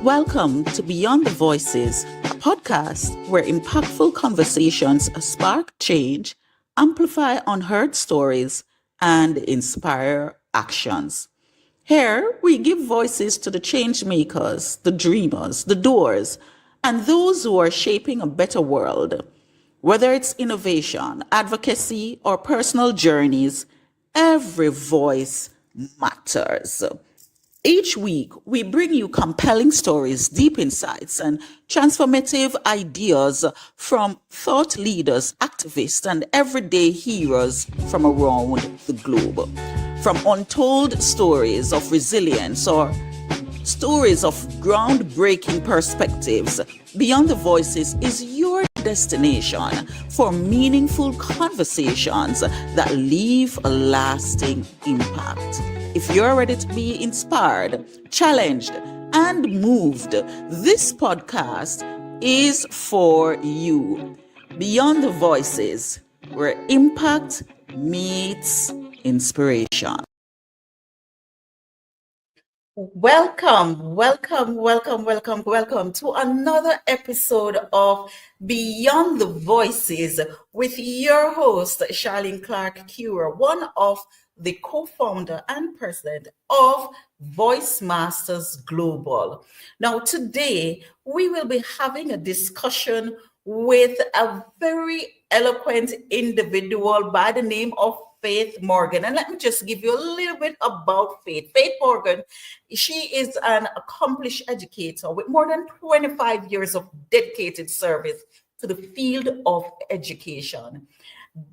Welcome to Beyond the Voices, a podcast where impactful conversations spark change, amplify unheard stories, and inspire actions. Here, we give voices to the change makers, the dreamers, the doers, and those who are shaping a better world. Whether it's innovation, advocacy, or personal journeys, every voice matters. Each week, we bring you compelling stories, deep insights, and transformative ideas from thought leaders, activists, and everyday heroes from around the globe. From untold stories of resilience or stories of groundbreaking perspectives, Beyond the Voices is your destination for meaningful conversations that leave a lasting impact. If you're ready to be inspired, challenged, and moved, this podcast is for you. Beyond the Voices, where impact meets inspiration. Welcome to another episode of Beyond the Voices with your host, Charlene Clark Cure, one of the co-founder and president of Voice Masters Global. Now, today we will be having a discussion with a very eloquent individual by the name of Faith Morgan. And let me just give you a little bit about Faith. Faith Morgan, she is an accomplished educator with more than 25 years of dedicated service to the field of education.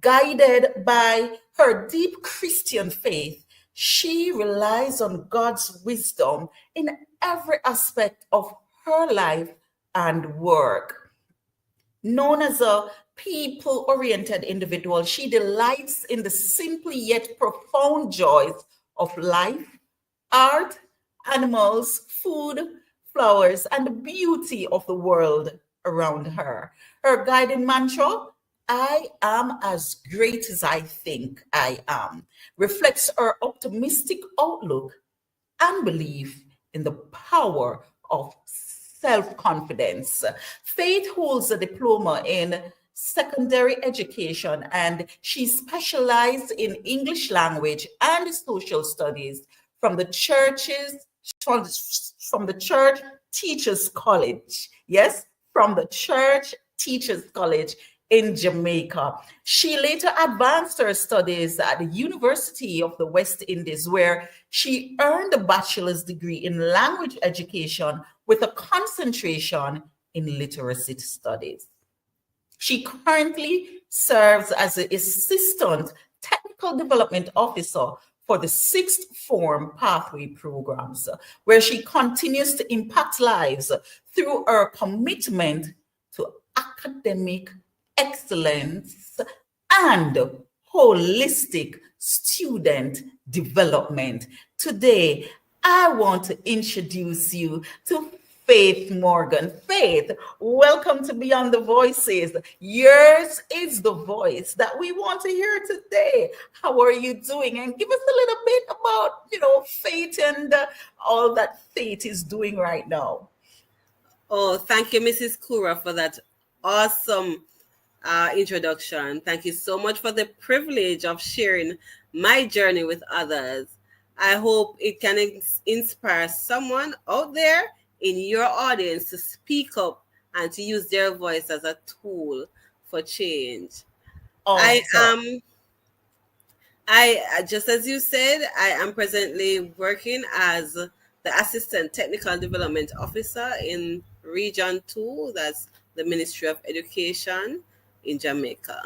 Guided by her deep Christian faith, she relies on God's wisdom in every aspect of her life and work. Known as a people-oriented individual, she delights in the simple yet profound joys of life, art, animals, food, flowers, and the beauty of the world around her. Her guiding mantra, I am as great as I think I am, reflects her optimistic outlook and belief in the power of self-confidence. Faith holds a diploma in secondary education and she specialized in English language and social studies from the church teachers college. Yes, from the church teachers college in Jamaica. She later advanced her studies at the University of the West Indies, where she earned a bachelor's degree in language education with a concentration in literacy studies. She currently serves as an assistant technical development officer for the sixth form pathway programs, where she continues to impact lives through her commitment to academic excellence and holistic student development. Today, I want to introduce you to Faith Morgan. Faith, welcome to Beyond the Voices. Yours is the voice that we want to hear today. How are you doing? And give us a little bit about, Faith and all that Faith is doing right now. Oh, thank you, Mrs. Kura, for that awesome introduction. Thank you so much for the privilege of sharing my journey with others. I hope it can inspire someone out there in your audience to speak up and to use their voice as a tool for change. Awesome. I just as you said, I am presently working as the Assistant Technical Development Officer in Region 2, that's the Ministry of Education in Jamaica.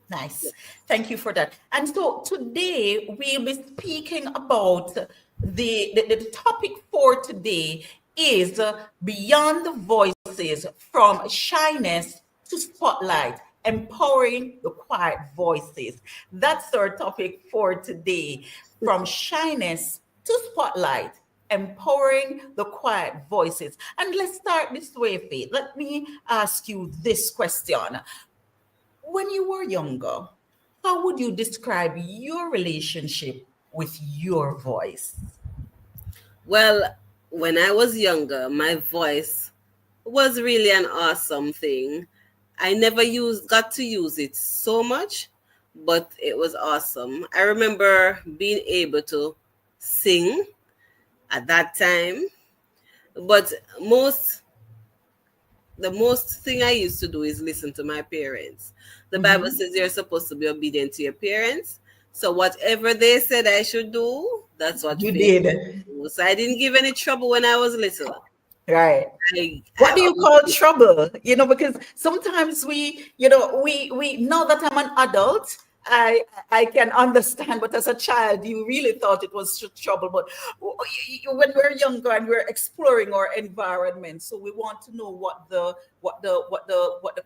Nice. Thank you for that. And so today we'll be speaking about the topic for today is Beyond the Voices, from Shyness to Spotlight, empowering the quiet voices. That's our topic for today. From Shyness to Spotlight, empowering the quiet voices. And let's start this way, Faith. Let me ask you this question. when you were younger, how would you describe your relationship with your voice? Well, when I was younger, my voice was really an awesome thing. I never got to use it so much, but it was awesome. I remember being able to sing at that time, but the most thing I used to do is listen to my parents. The Bible Mhm. says you're supposed to be obedient to your parents. So whatever they said I should do, that's what You faith did. was. So I didn't give any trouble when I was little. Right. I What do you call always, trouble? Because sometimes we now that I'm an adult, I can understand, but as a child, you really thought it was trouble. But when we're younger and we're exploring our environment, so we want to know what the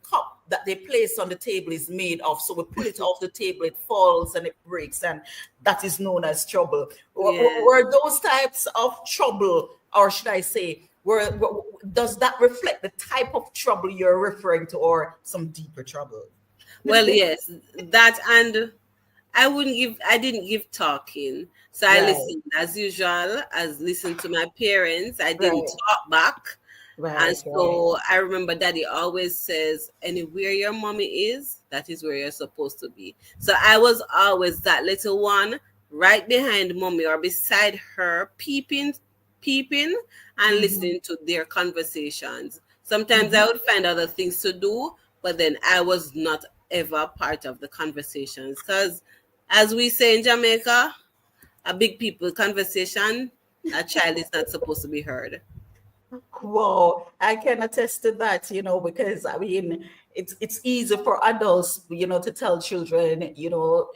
cup that they place on the table is made of. So we pull it off the table, it falls and it breaks, and that is known as trouble. yeah. Were those types of trouble, or should I say, does that reflect the type of trouble you're referring to, or some deeper trouble? Well, yes, that and I didn't give talking. So I Right, listened as usual, as listened to my parents. I didn't right, talk back. And right, right. so I remember daddy always says, anywhere your mommy is, that is where you're supposed to be. So I was always that little one right behind mommy or beside her, peeping and Mhm, listening to their conversations. Sometimes I mhm. would find other things to do, but then I was not ever part of the conversations. Because as we say in Jamaica, a big people conversation, a child is not supposed to be heard. Wow, I can attest to that, because I mean, it's easy for adults, to tell children,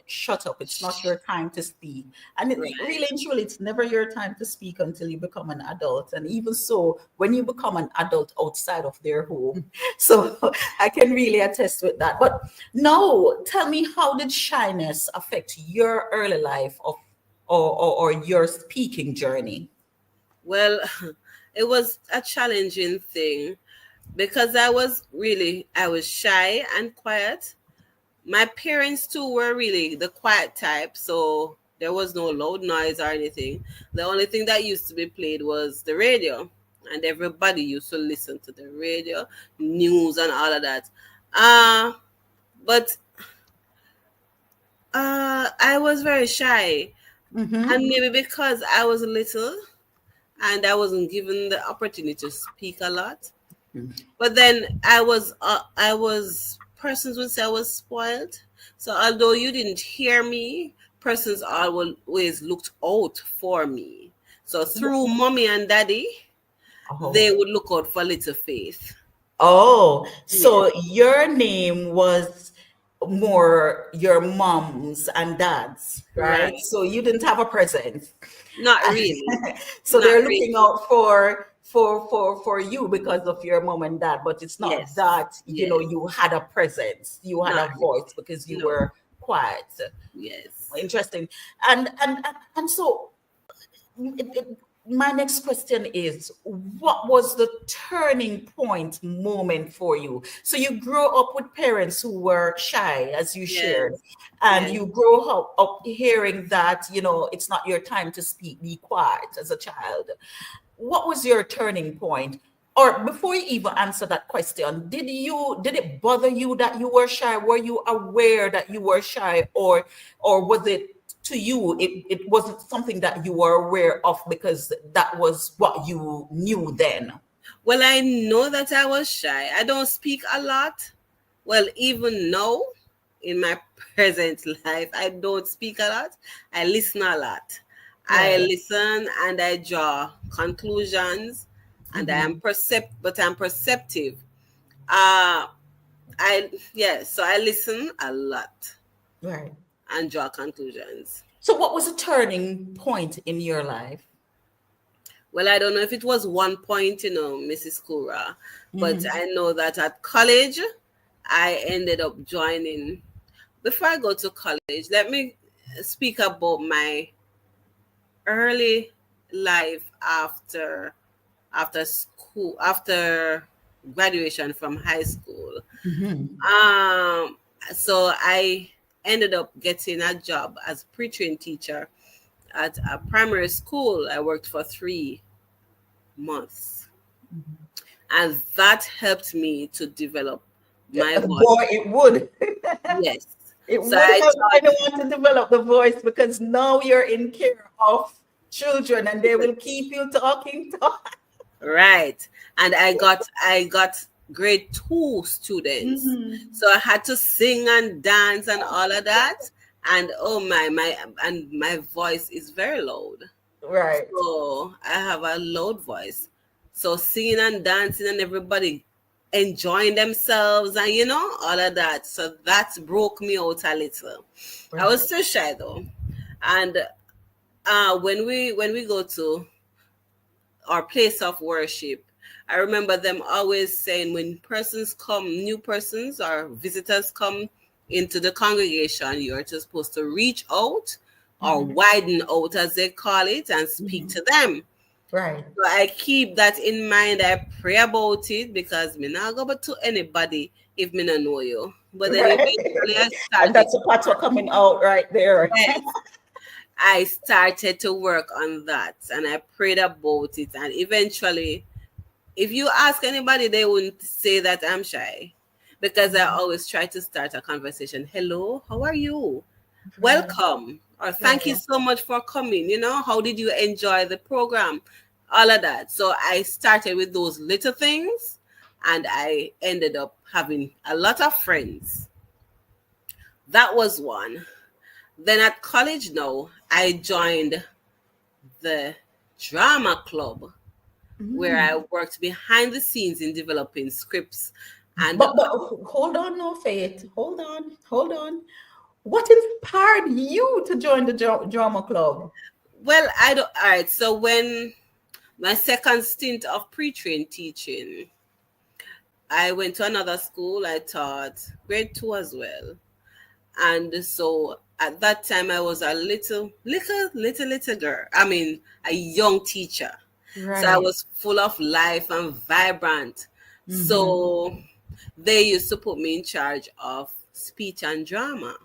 shut up, it's not your time to speak. And Right. really and truly, it's never your time to speak until you become an adult. And even so, when you become an adult outside of their home. So I can really attest with that. But now, tell me, how did shyness affect your early life or your speaking journey? Well, it was a challenging thing because I was shy and quiet. My parents too were really the quiet type, so there was no loud noise or anything. The only thing that used to be played was the radio, and everybody used to listen to the radio, news and all of that. Uh but I was very shy, and Mm-hmm. maybe because I was little and I wasn't given the opportunity to speak a lot. But then persons would say I was spoiled. So although you didn't hear me, persons always looked out for me. So through mommy and daddy, they Oh. would look out for little Faith. Oh, Yeah. so your name was more your mom's and dad's, right? Right. So you didn't have a presence. Not really. So Not they're looking really. out for you because of your mom and dad, but it's not Yes. that, Yes. you had a presence, you had Not a really. voice because you No. were quiet. Yes. Interesting. And so it, it, my next question is, what was the turning point moment for you? So you grew up with parents who were shy, as you shared, Yes. and Yes. you grew up hearing that, it's not your time to speak, be quiet as a child. What was your turning point? Or before you even answer that question, did it bother you that you were shy? Were you aware that you were shy, or was it, to you, it wasn't something that you were aware of because that was what you knew then? Well, I know that I was shy. I don't speak a lot. Well, even now in my present life, I don't speak a lot. I listen a lot. I Right. listen and I draw conclusions, and Hmm. but I'm perceptive. Uh so I listen a lot Right. and draw conclusions. So what was a turning point in your life? Well, I don't know if it was one point, Mrs. Kura, but Hmm. I know that at college, I ended up joining. Before I go to college, let me speak about my early life after graduation from high school. Hmm. Um, So I ended up getting a job as pre-trained teacher at a primary school. I worked for 3 months, and that helped me to develop my Boy, voice. it would. Yes. It So would I help taught, anyone to develop the voice because now you're in care of children and they will keep you talking. right. And I got grade 2 students. Mhm. So I had to sing and dance and all of that. And oh my voice is very loud. Right. So I have a loud voice. So singing and dancing and everybody enjoying themselves and all of that. So that broke me out a little. I was Right. still shy though. And when we go to our place of worship, I remember them always saying when persons come, new persons or visitors come into the congregation, you're just supposed to reach out or Mhm. widen out, as they call it, and speak Mhm. to them. Right. So I keep that in mind. I pray about it because me not go but to anybody if me not know you. But then Right. eventually I And started that's the to part work. coming out right there. Yes, I started to work on that and I prayed about it. And eventually, if you ask anybody, they wouldn't say that I'm shy because I always try to start a conversation. Hello, how are you? Right. Welcome, or thank you Right. so much for coming. How did you enjoy the program? All of that. So I started with those little things and I ended up having a lot of friends. That was one. Then at college now, I joined the drama club where Mm. I worked behind the scenes in developing scripts. And But hold on, no Faith. Hold on. Hold on. What inspired you to join the drama club? well, I don't. All right. So when my second stint of pre-trained teaching, I went to another school. I taught grade 2 as well. And so at that time, I was a little girl. I mean, a young teacher. So I Right. was full of life and vibrant. Mm-hmm. So they used to put me in charge of speech and drama.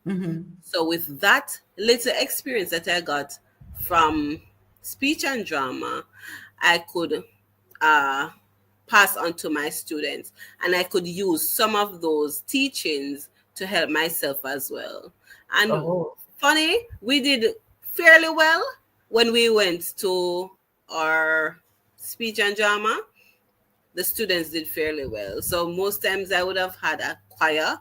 Mm-hmm. So with that little experience that I got from speech and drama, I could uh, pass on to my students, and I could use some of those teachings to help myself as well. And Oh. funny, we did fairly well when we went to our speech and drama. The students did fairly well. So most times I would have had a choir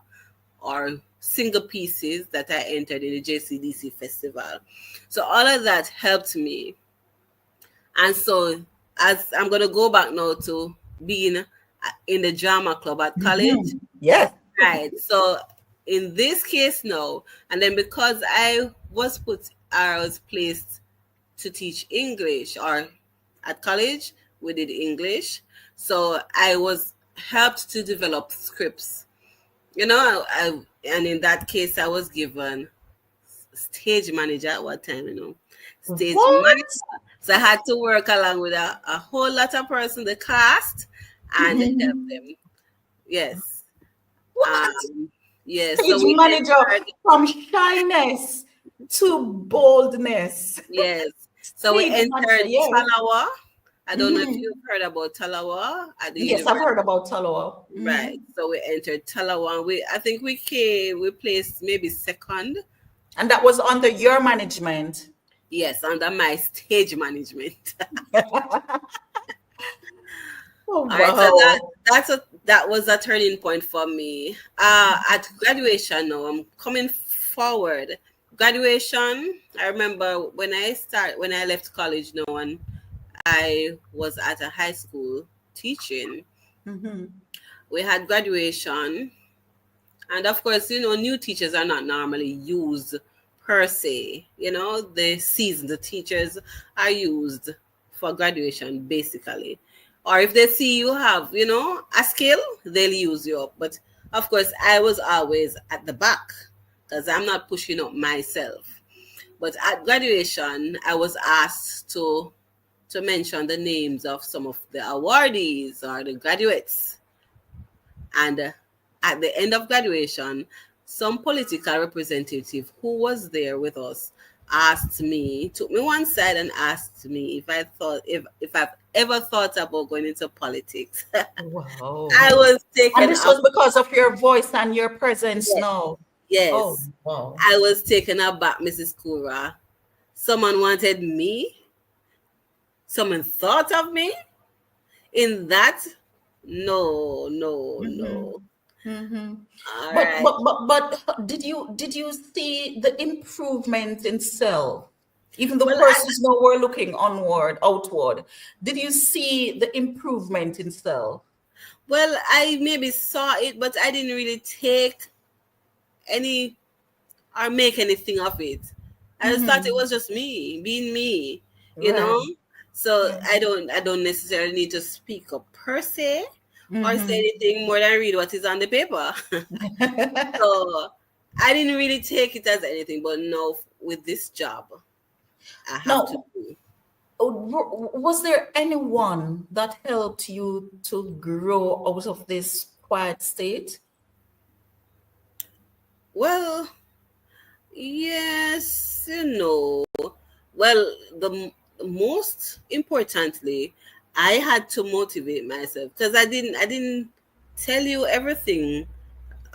or single pieces that I entered in the JCDC festival. So all of that helped me. And so as I'm going to go back now to being in the drama club at college. Mm-hmm. Yes. Right. So in this case now, and then because I was placed to teach English, or at college we did English. So I was helped to develop scripts. And in that case I was given stage manager at what time, stage What? manager. So I had to work along with a whole lot of person, the cast, and help Mhm. them. Yes. What? Um, yes. So Stage we manager entered, from shyness to boldness. yes. So we Stage manager, entered yes. Talawa. I don't know if Hmm. you've heard about Talawa at the Yes, I've university. heard about Taloa. Right. Hmm. So we entered Talawa. I think we placed maybe second. And that was under your management. Yes, under my stage management. Oh, All right, so that wow. that was a turning point for me. At graduation now, I'm coming forward. Graduation, I remember when I left college now, and I was at a high school teaching. Hmm. We had graduation, and of course, new teachers are not normally used per se. The seasoned teachers are used for graduation basically. Or if they see you have, a skill, they'll use you up. But of course, I was always at the back because I'm not pushing up myself. But at graduation, I was asked to mention the names of some of the awardees or the graduates. And at the end of graduation, some political representative who was there with us took me one side and asked me if I've ever thought about going into politics. Wow. I was And taken this was up. because of your voice and your presence Yes, now. Oh, yes. wow. I was taken aback, Mrs. Kura. Someone wanted me. Someone thought of me in that. No, no, Mm-hmm. no. Mm-hmm. All But right. but but but did you see the improvement in self? Even the Well, persons now were looking onward, outward. Did you see the improvement in self? I maybe saw it, but I didn't really take any or make anything of it. I just thought it Mm-hmm. was just me being me, you Right. know. So Yeah. I don't necessarily need to speak up per se or say Mm-hmm. anything more than read what is on the paper. So I didn't really take it as anything, but no, with this job, I have to Now, do. was there anyone that helped you to grow out of this quiet state? Well, yes, Well, most importantly, I had to motivate myself because I didn't tell you everything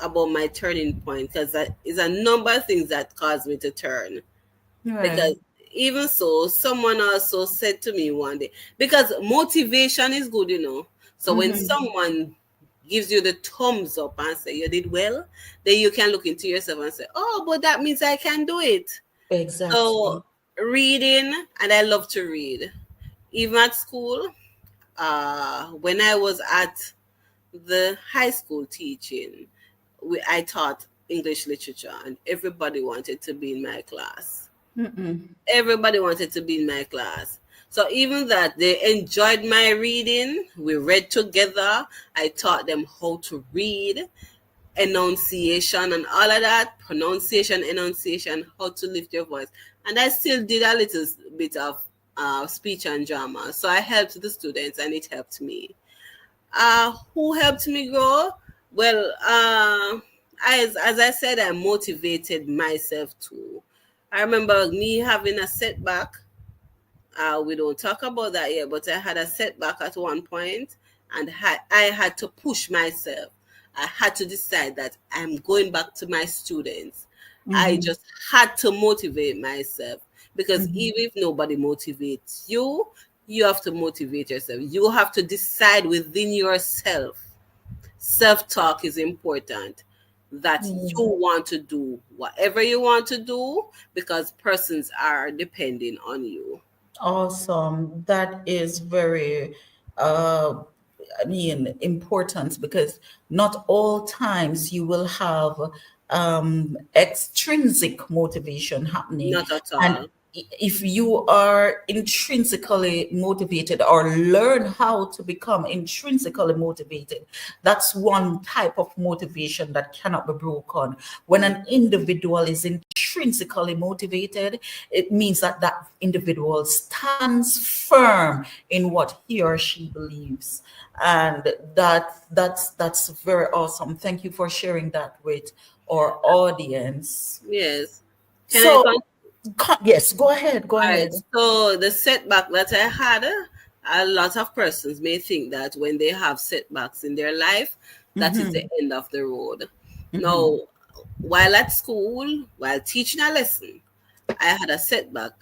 about my turning point because that is a number of things that caused me to turn. Because Right. even so, someone also said to me one day, because motivation is good, So when Mm-hmm. someone gives you the thumbs up and say you did well, then you can look into yourself and say, oh, but that means I can do it. Exactly. So reading, and I love to read. Even at school, when I was at the high school teaching, I taught English literature, and everybody wanted to be in my class. Mm-mm. Everybody wanted to be in my class. So even that they enjoyed my reading, we read together. I taught them how to read, enunciation and all of that, pronunciation, enunciation, how to lift your voice. And I still did a little bit of speech and drama. So I helped the students and it helped me. Who helped me grow? Well, as I said, I motivated myself too. I remember me having a setback. We don't talk about that yet, but I had a setback at one point, and I had to push myself. I had to decide that I'm going back to my students. I Mm-hmm. just had to motivate myself because Mm-hmm. even if nobody motivates you, you have to motivate yourself. You have to decide within yourself. Self talk is important, that you Mm. want to do whatever you want to do because persons are depending on you. Awesome. That is very, uh, important because not all times you will have extrinsic motivation happening. Not at And all. if you are intrinsically motivated or learn how to become intrinsically motivated, that's one type of motivation that cannot be broken. When an individual is intrinsically motivated, it means that that individual stands firm in what he or she believes, and that's very awesome. Thank you for sharing that with our audience. Yes. Can I So, continue? yes, go ahead, go All right. ahead. So the setback that I had, a lot of persons may think that when they have setbacks in their life, that is the Mm-hmm, end of the road. mm-hmm, Now, while at school, while teaching a lesson, I had a setback.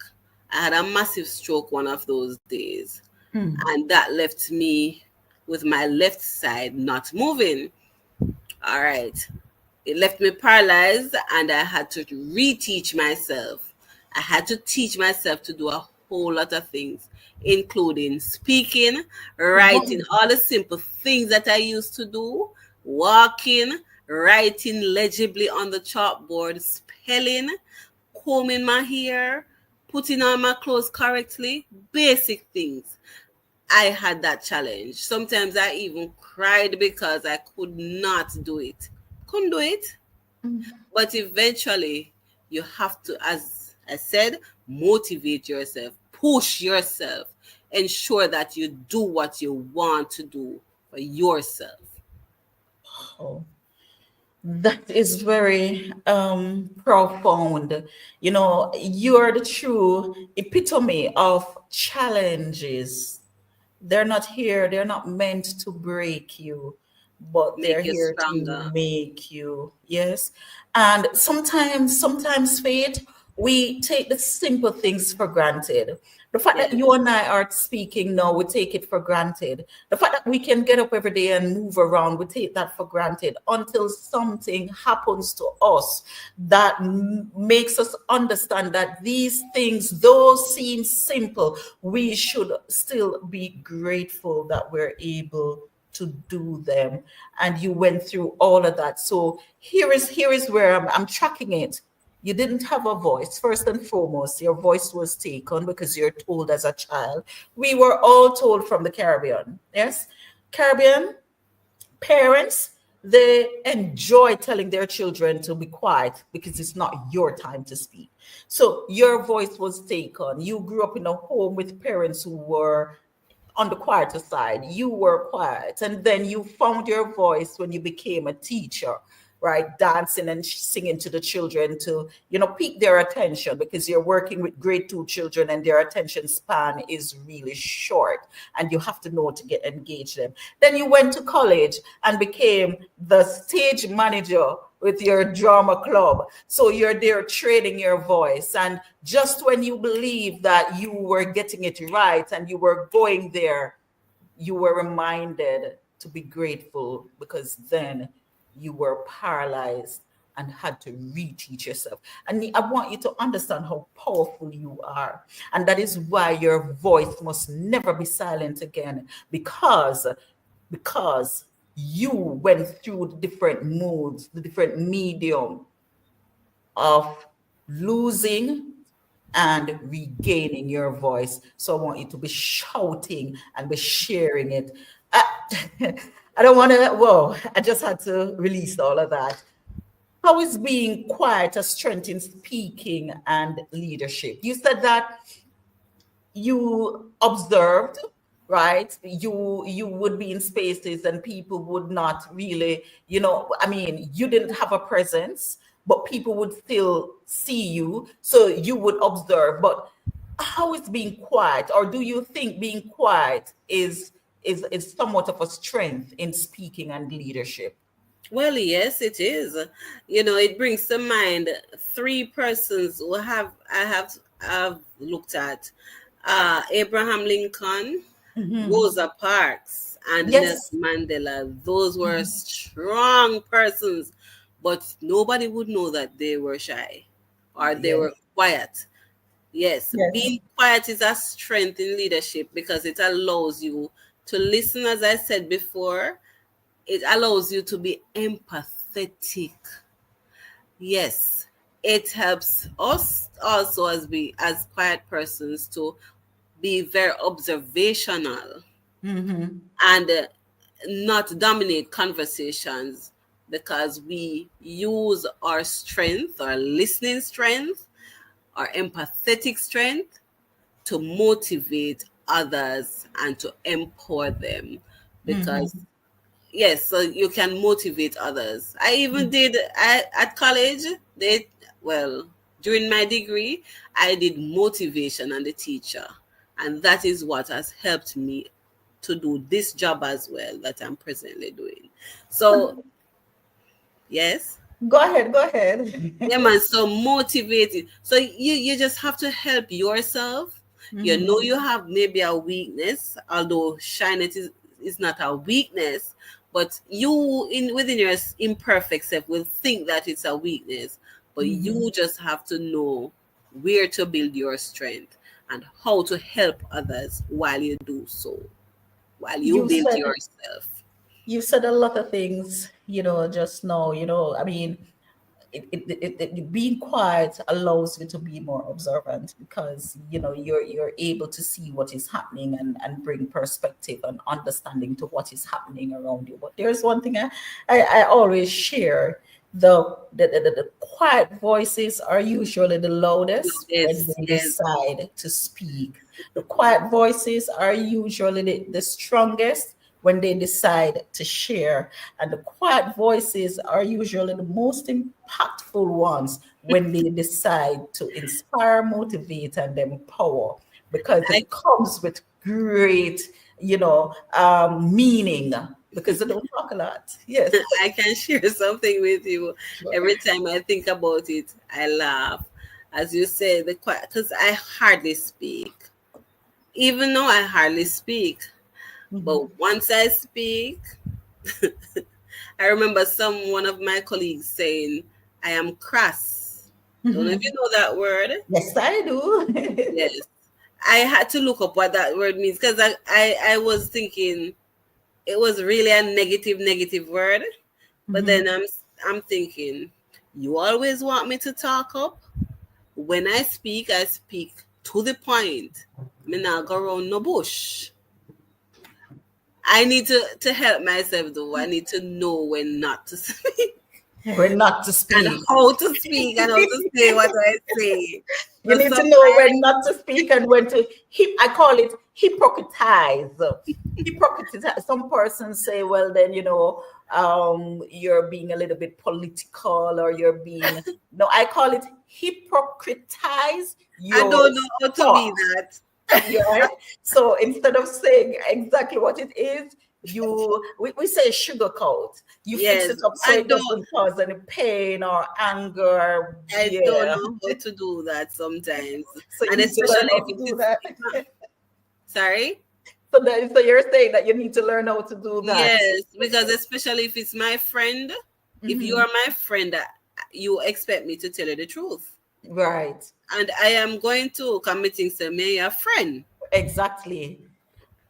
I had a massive stroke one of those days, mm, and that left me with my left side not moving. All right. It left me paralyzed, and I had to reteach myself. I had to teach myself to do a whole lot of things, including speaking, writing, wow. all the simple things that I used to do, walking, writing legibly on the chalkboard, spelling, combing my hair, putting on my clothes correctly, basic things. I had that challenge. Sometimes I even cried because I could not do it. Couldn't do it. Mm. But eventually, you have to, as I said, motivate yourself, push yourself, ensure that you do what you want to do for yourself. Oh. That is very profound. You know, you are the true epitome of challenges. They're not here, they're not meant to break you, but they're Make you here to stronger. make you. Yes. And sometimes, Faith, we take the simple things for granted. The fact that you Yes. and I are speaking now, we take it for granted. The fact that we can get up every day and move around, we take that for granted until something happens to us that makes us understand that these things, though seem simple, we should still be grateful that we're able to do them. And you went through all of that. So here is where I'm tracking it. You didn't have a voice. First and foremost, your voice was taken because you're told as a child. We were all told from the Caribbean. Yes? Caribbean parents, they enjoy telling their children to be quiet because it's not your time to speak. So your voice was taken. You grew up in a home with parents who were on the quieter side. You were quiet. And then you found your voice when you became a teacher, right? Dancing and singing to the children to, pique their attention because you're working with grade two children and their attention span is really short and you have to know to get engage them. Then you went to college and became the stage manager with your drama club. So you're there training your voice. And just when you believe that you were getting it right and you were going there, you were reminded to be grateful because then you were paralyzed and had to reteach yourself. And I want you to understand how powerful you are. And that is why your voice must never be silent again because you went through the different moods, the different medium of losing and regaining your voice. So I want you to be shouting and be sharing it. I don't want to, whoa, I just had to release all of that. How is being quiet a strength in speaking and leadership? You said that you observed, right? You would be in spaces and people would not really, I mean, you didn't have a presence, but people would still see you, so you would observe. But how is being quiet, or do you think being quiet is somewhat of a strength in speaking and leadership? Well, yes, it is. It brings to mind three persons who have looked at: Abraham Lincoln, Mhm. Rosa Parks, and Yes. Nelson Mandela. Those were Mhm. strong persons, but nobody would know that they were shy or they Yes. were quiet. Yes, Yes. being quiet is a strength in leadership because it allows you to listen, as I said before. It allows you to be empathetic. Yes, it helps us also as quiet persons to be very observational Mhm. and not dominate conversations, because we use our strength, our listening strength, our empathetic strength to motivate others and to empower them. Because Mhm. yes, so you can motivate others. I even did at college. They well During my degree, I did motivation and the teacher, and that is what has helped me to do this job as well that I'm presently doing. So yes. Go ahead, go ahead. Yeah, man. So motivated. So you just have to help yourself. Mhm. You have maybe a weakness, although shyness is not a weakness, but you in within your imperfect self will think that it's a weakness. But Mhm. you just have to know where to build your strength and how to help others while you do so, while you You build said yourself. you said a lot of things, just now, I mean, being quiet allows you to be more observant because you're able to see what is happening and bring perspective and understanding to what is happening around you. But there's one thing I always share: the quiet voices are usually the loudest when Yes, they yes, decide to speak. The quiet voices are usually the strongest when they decide to share. And the quiet voices are usually the most impactful ones when they decide to inspire, motivate, and empower, because I it comes with great, meaning, because they don't talk a lot. Yes. I can share something with you. Sure. Every time I think about it, I laugh. As you say, the quiet, because I hardly speak. Even though I hardly speak, Mhm. but once I speak, I remember one of my colleagues saying, I am crass. Don't know if you Mhm. know that word. Yes, I do. Yes. I had to look up what that word means because I was thinking it was really a negative word. But then Mhm. I'm thinking, you always want me to talk up? When I speak to the point. Me not go around no bush. I need to help myself though. I need to know when not to speak We're not to and speak. how to speak and how to say what I say. You But need to sometimes know when not to speak and when to I call it hypocritize. Hypocritize. Some persons say, well, then, you're being a little bit political, or you're being, no, I call it hypocritize I your don't know how to be thought. that. Yeah, right. So instead of saying exactly what it is, we say sugarcoat. You fix Yes, it up so I it don't. doesn't cause any pain or anger. I don't Yeah. know how to do that sometimes, So you and need to learn especially how if to it do is. that. Sorry. So you're saying that you need to learn how to do that. Yes, because especially if it's my friend, if you Mhm. are my friend, you expect me to tell you the truth, Right. and I am going to committing to me a friend. Exactly. So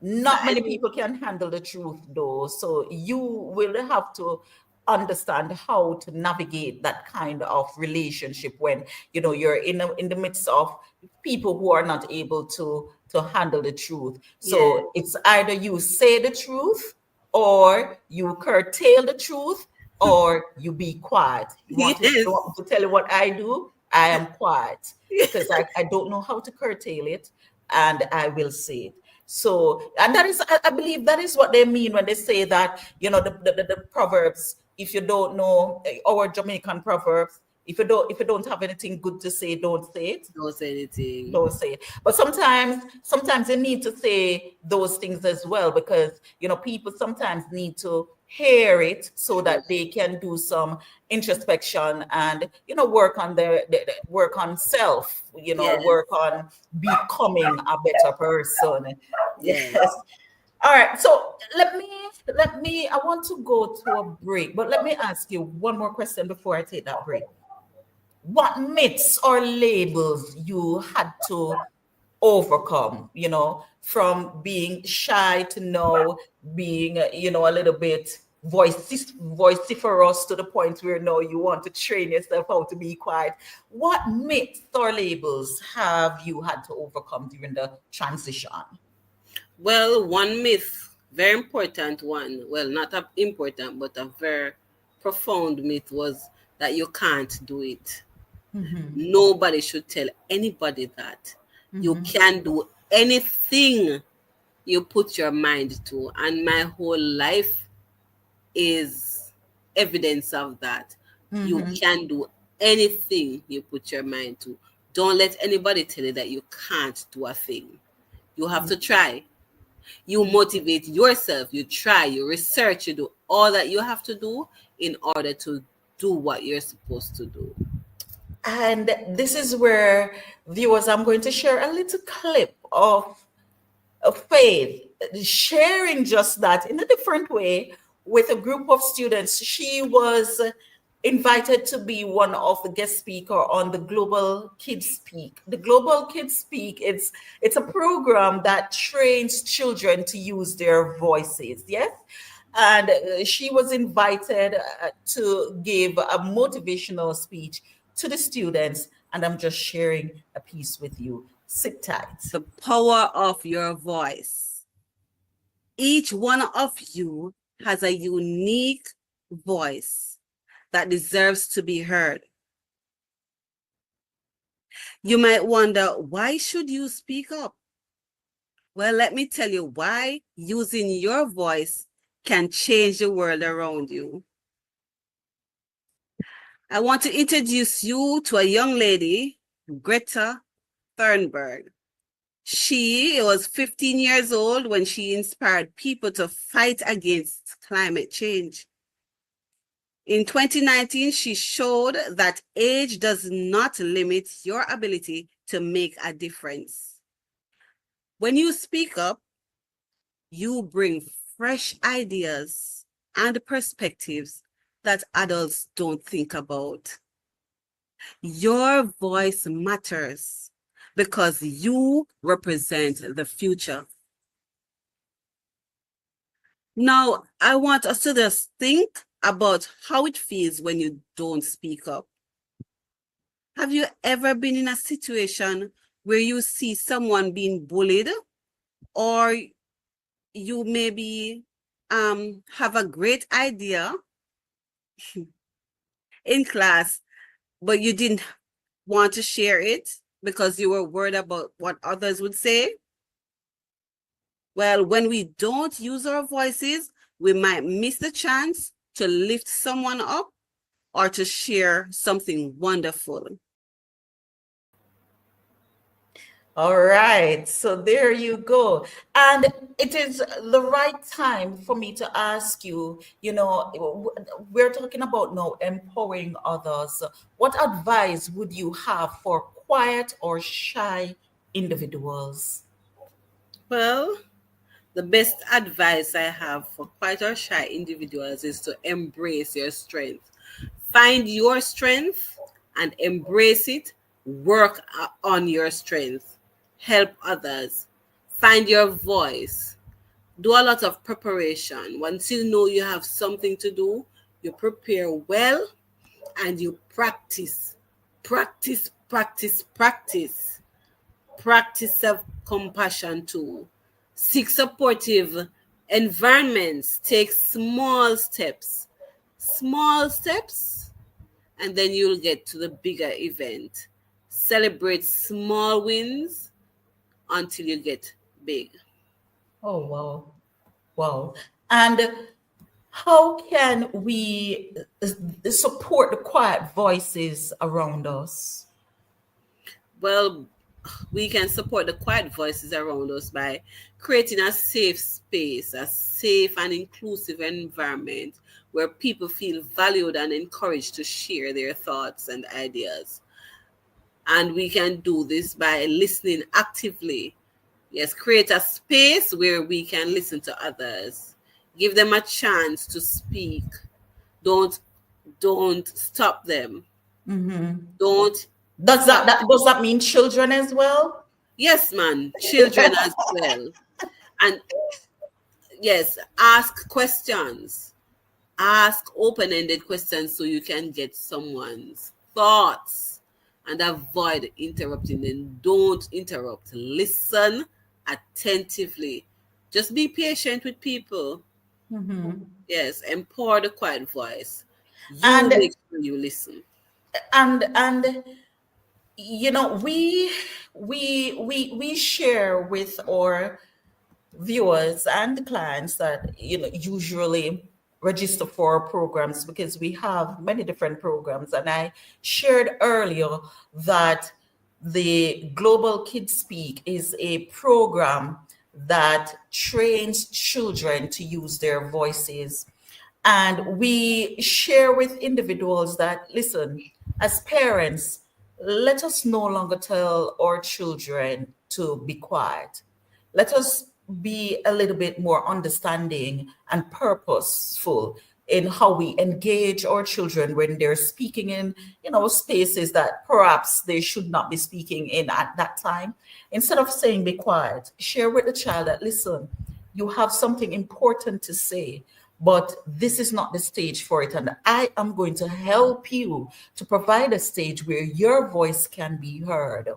Not I many need, people can handle the truth, though. So you will have to understand how to navigate that kind of relationship when you're in the midst of people who are not able to handle the truth. yeah, So it's either you say the truth, or you curtail the truth, or you be quiet. You yes, want me to tell you what I do? I am quiet because I don't know how to curtail it, and I will say it. So, and that is, I believe that is what they mean when they say that, the proverbs, if you don't know our Jamaican proverbs, if you don't have anything good to say, don't say it. don't say anything. Don't say it. But sometimes you need to say those things as well, because people sometimes need to hear it so Yeah, that they can do some introspection, and work on work on self, yes, work on becoming a better person. yes. Yes. All right. So let me I want to go to a break, but let me ask you one more question before I take that break. What myths or labels you had to overcome, from being shy to now being, a little bit vociferous, to the point where now you want to train yourself how to be quiet. What myths or labels have you had to overcome during the transition? Well, one myth, very important one. Well, not a important, but a very profound myth was that you can't do it. Mm-hmm. Nobody should tell anybody that you Mm-hmm. can do anything you put your mind to. And my whole life is evidence of that. You Mm-hmm. can do anything you put your mind to. Don't let anybody tell you that you can't do a thing. You have to try. You motivate yourself, you try, you research, you do all that you have to do in order to do what you're supposed to do. And this is where, viewers, I'm going to share a little clip of Faith sharing just that in a different way with a group of students. She was invited to be one of the guest speaker on the Global Kids Speak. The Global Kids Speak, it's a program that trains children to use their voices. Yes. And she was invited to give a motivational speech to the students. And I'm just sharing a piece with you. Sit tight. The power of your voice. Each one of you has a unique voice that deserves to be heard. You might wonder, why should you speak up? Well, let me tell you why using your voice can change the world around you. I want to introduce you to a young lady, Greta Thunberg. She was 15 years old when she inspired people to fight against climate change. In 2019, she showed that age does not limit your ability to make a difference. When you speak up, you bring fresh ideas and perspectives that adults don't think about. Your voice matters because you represent the future. Now, I want us to just think about how it feels when you don't speak up. Have you ever been in a situation where you see someone being bullied, or you maybe have a great idea in class, but you didn't want to share it because you were worried about what others would say? Well, when we don't use our voices, we might miss the chance to lift someone up or to share something wonderful. All right, so there you go. And it is the right time for me to ask you, we're talking about now empowering others. What advice would you have for quiet or shy individuals? Well, the best advice I have for quiet or shy individuals is to embrace your strength. Find your strength and embrace it. Work on your strength. Help others. Find your voice. Do a lot of preparation. Once you know you have something to do, you prepare well and you practice. Practice, practice, practice. Practice self compassion too. Seek supportive environments. Take small steps, and then you'll get to the bigger event. Celebrate small wins until you get big. Oh, wow. Wow. And how can we support the quiet voices around us? Well, we can support the quiet voices around us by creating a safe space, a safe and inclusive environment where people feel valued and encouraged to share their thoughts and ideas. And we can do this by listening actively. Yes, create a space where we can listen to others. Give them a chance to speak. Don't don't stop them. Mhm. Don't Does that, stop. that does that mean children as well? Yes, man, children as well. And yes, ask questions. Ask open-ended questions so you can get someone's thoughts and avoid interrupting them. Don't interrupt. Listen attentively. Just be patient with people. Mhm. Yes, empower the quiet voice. You And make sure you listen. and we share with our viewers and clients that usually register for our programs, because we have many different programs, and I shared earlier that the Global Kids Speak is a program that trains children to use their voices. And we share with individuals that, listen, as parents, let us no longer tell our children to be quiet. Let us be a little bit more understanding and purposeful in how we engage our children when they're speaking in, spaces that perhaps they should not be speaking in at that time. Instead of saying be quiet, share with the child that, listen, you have something important to say, but this is not the stage for it. And I am going to help you to provide a stage where your voice can be heard,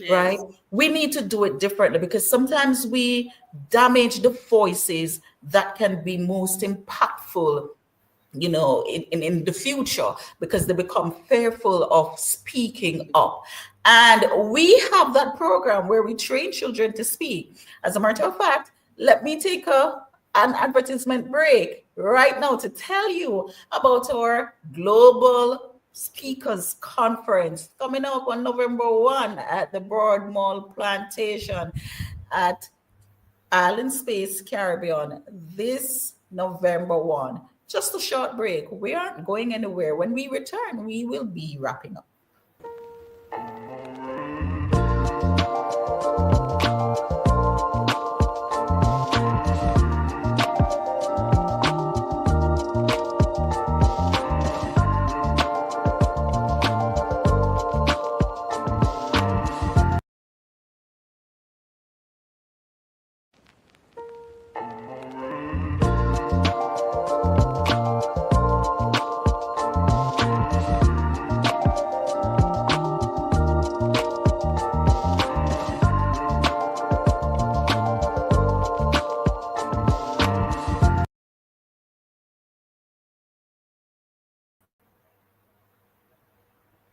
right? Yes. We need to do it differently, because sometimes we damage the voices that can be most impactful, in the future, because they become fearful of speaking up. And we have that program where we train children to speak. As a matter of fact, let me take an advertisement break right now to tell you about our Global Speakers Conference coming up on November 1 at the Broad Mall Plantation at Island Space Caribbean this November 1. Just a short break. We aren't going anywhere. When we return, we will be wrapping up.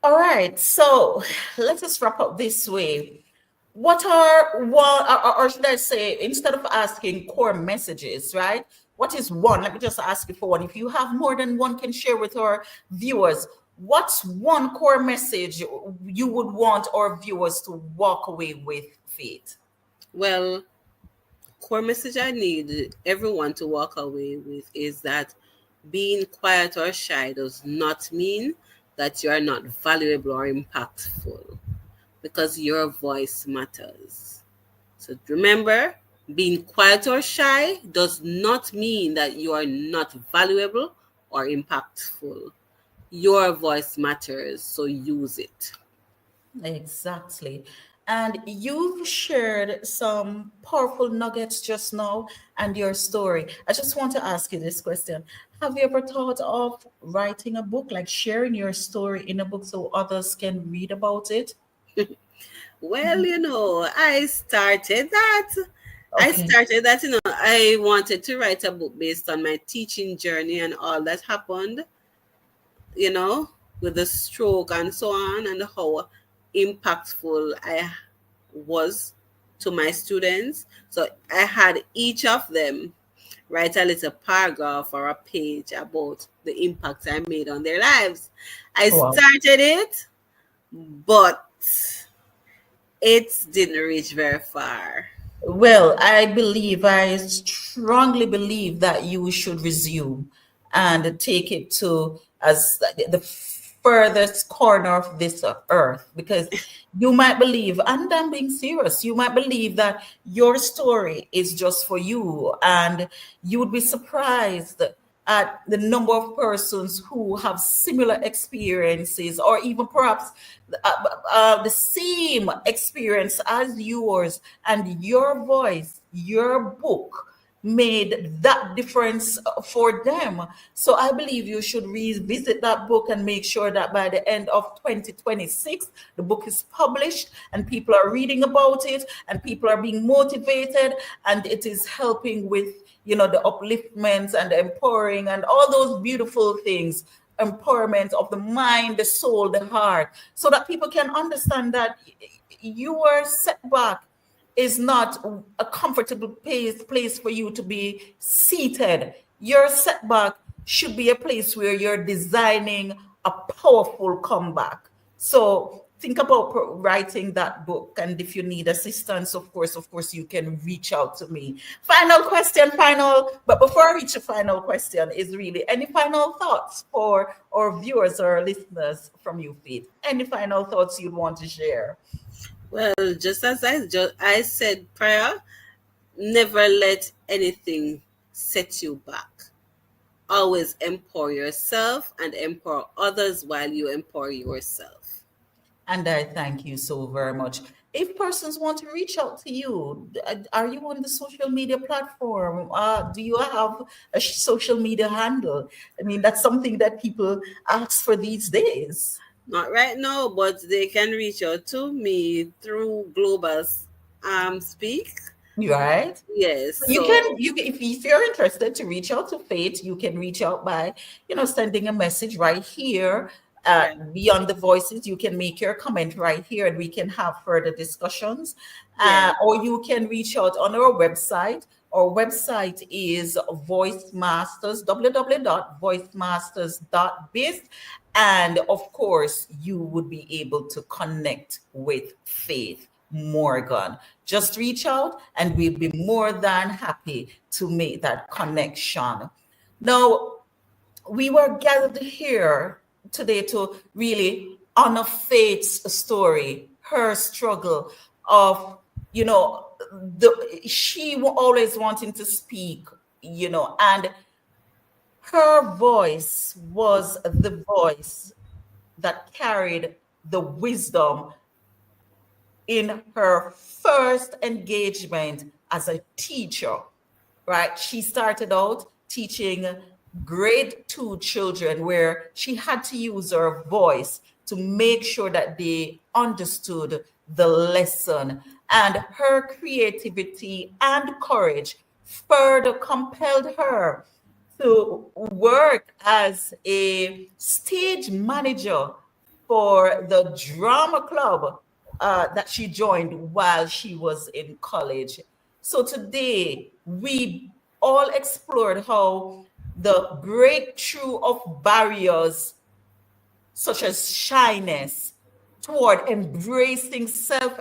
All right, so let us wrap up this way. What are one, or should I say, instead of asking core messages, right? What is one? Let me just ask you for one. If you have more than one, can share with our viewers. What's one core message you would want our viewers to walk away with, Faith? Well, core message I need everyone to walk away with is that being quiet or shy does not mean that you are not valuable or impactful, because your voice matters. So remember, being quiet or shy does not mean that you are not valuable or impactful. Your voice matters, so use it. Exactly. And you've shared some powerful nuggets just now and your story. I just want to ask you this question. Have you ever thought of writing a book, like sharing your story in a book so others can read about it? Well, I started that. Okay. I wanted to write a book based on my teaching journey and all that happened, you know, with the stroke and so on, and how impactful I was to my students. So I had each of them write a little paragraph or a page about the impact I made on their lives. I Wow. started it, but it didn't reach very far. Well, I strongly believe that you should resume and take it to as the furthest corner of this earth, because you might believe, and I'm being serious, you might believe that your story is just for you, and you would be surprised at the number of persons who have similar experiences, or even perhaps the same experience as yours, and your voice, your book made that difference for them. So I believe you should revisit that book and make sure that by the end of 2026, the book is published and people are reading about it and people are being motivated, and it is helping with, the upliftments and the empowering and all those beautiful things, empowerment of the mind, the soul, the heart, so that people can understand that your setback is not a comfortable place for you to be seated. Your setback should be a place where you're designing a powerful comeback. So think about writing that book. And if you need assistance, of course, you can reach out to me. Final question, but before I reach a final question, is really any final thoughts for our viewers or listeners from you, Faith? Any final thoughts you'd want to share? Well, just as I said prior, never let anything set you back. Always empower yourself and empower others while you empower yourself. And I thank you so very much. If persons want to reach out to you, are you on the social media platform? Do you have a social media handle? I mean, that's something that people ask for these days. Not right now, but they can reach out to me through Global Speak. Right? Yes, You so can, if you're interested to reach out to Faith, you can reach out by, sending a message right here Yeah. Beyond the Voices. You can make your comment right here and we can have further discussions. Yes. Or you can reach out on our website. Our website is Voice Masters, www.voicemasters.biz. And of course, you would be able to connect with Faith Morgan. Just reach out and we'll be more than happy to make that connection. Now, we were gathered here today to really honor Faith's story, her struggle of, she always wanting to speak, and her voice was the voice that carried the wisdom in her first engagement as a teacher, right? She started out teaching grade 2 children where she had to use her voice to make sure that they understood the lesson. And her creativity and courage further compelled her to work as a stage manager for the drama club that she joined while she was in college. So today, we all explored how the breakthrough of barriers such as shyness toward embracing self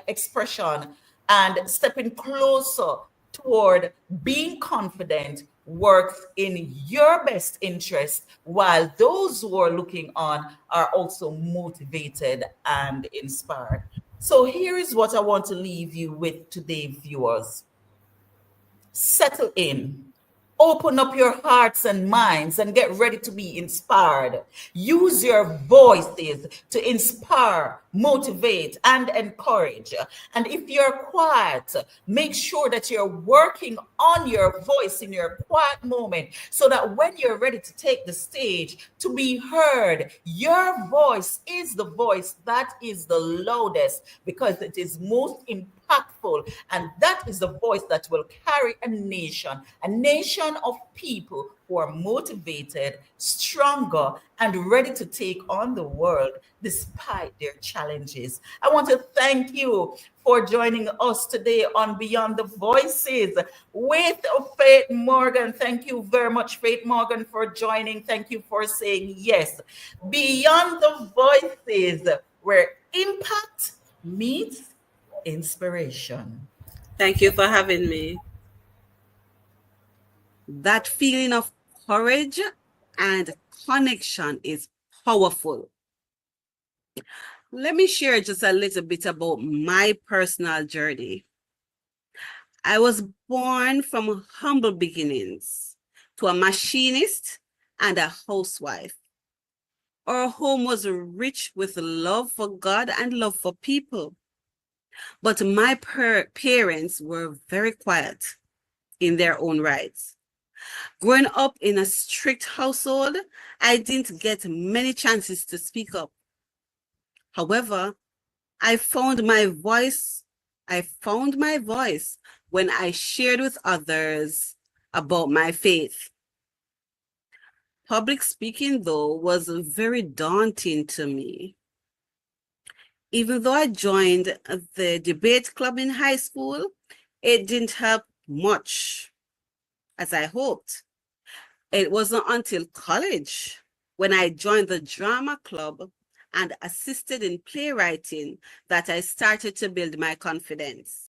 expression and stepping closer toward being confident works in your best interest, while those who are looking on are also motivated and inspired. So, here is what I want to leave you with today, viewers. Settle in. Open up your hearts and minds and get ready to be inspired. Use your voices to inspire, motivate, and encourage. And if you're quiet, make sure that you're working on your voice in your quiet moment so that when you're ready to take the stage to be heard, your voice is the voice that is the loudest because it is most impactful, and that is the voice that will carry a nation of people who are motivated, stronger, and ready to take on the world despite their challenges. I want to thank you for joining us today on Beyond the Voices with Faith Morgan. Thank you very much, Faith Morgan, for joining. Thank you for saying yes. Beyond the Voices, where impact meets inspiration. Thank you for having me. That feeling of courage and connection is powerful. Let me share just a little bit about my personal journey. I was born from humble beginnings to a machinist and a housewife. Our home was rich with love for God and love for people. But my parents were very quiet in their own rights. Growing up in a strict household, I didn't get many chances to speak up. However, I found my voice. I found my voice when I shared with others about my faith. Public speaking, though, was very daunting to me. Even though I joined the debate club in high school, it didn't help much as I hoped. It wasn't until college when I joined the drama club and assisted in playwriting that I started to build my confidence.